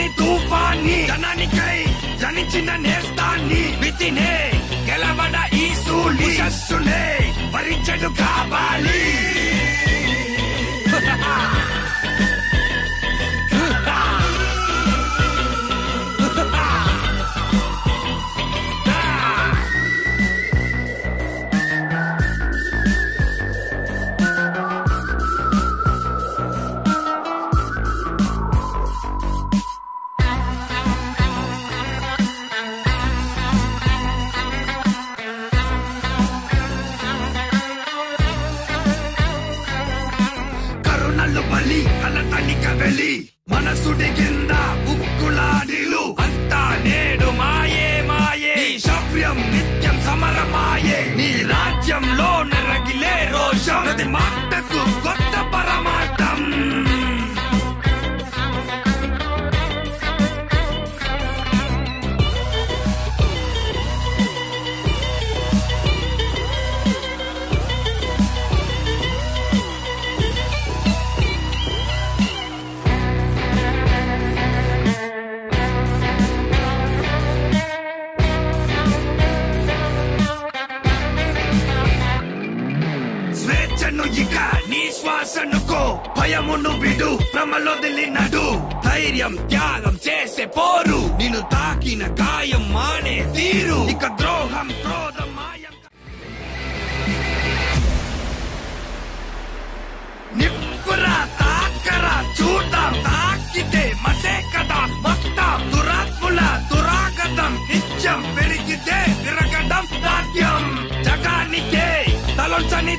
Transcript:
తలొంచని తుఫాన్ని జనానికై జనించిన నేస్తాన్ని విధినే గెలవడ ఈ సూలి శస్సునే భరించడు కావాలి బలి అన్న తల్లిక వెలి మనసుడి కింద ఉక్కులాడిలు అంతా నేడు మాయే మాయే నీ శవ్యం నిత్యం సమరమాయే నీ రాజ్యంలో నరగిలే రోషం ప్రతి మాటకు కొత్త పరమార్థం ఇక నీ శ్వాసనుకో భయమును విడు భ్రమలొదిలినడు ధైర్యం త్యాగం చేసే పోరు నిన్ను తాకిన గాయం మానే తీరు ఇక ద్రోహం క్రోధం మాయం నిప్పురా తాకరా చూద్దాం తాకితే మసే కదా మొత్తం దురాత్ముల దురాగతం నిత్యం పెరిగితే విరగడం నాట్యం జగానికే తలొంచని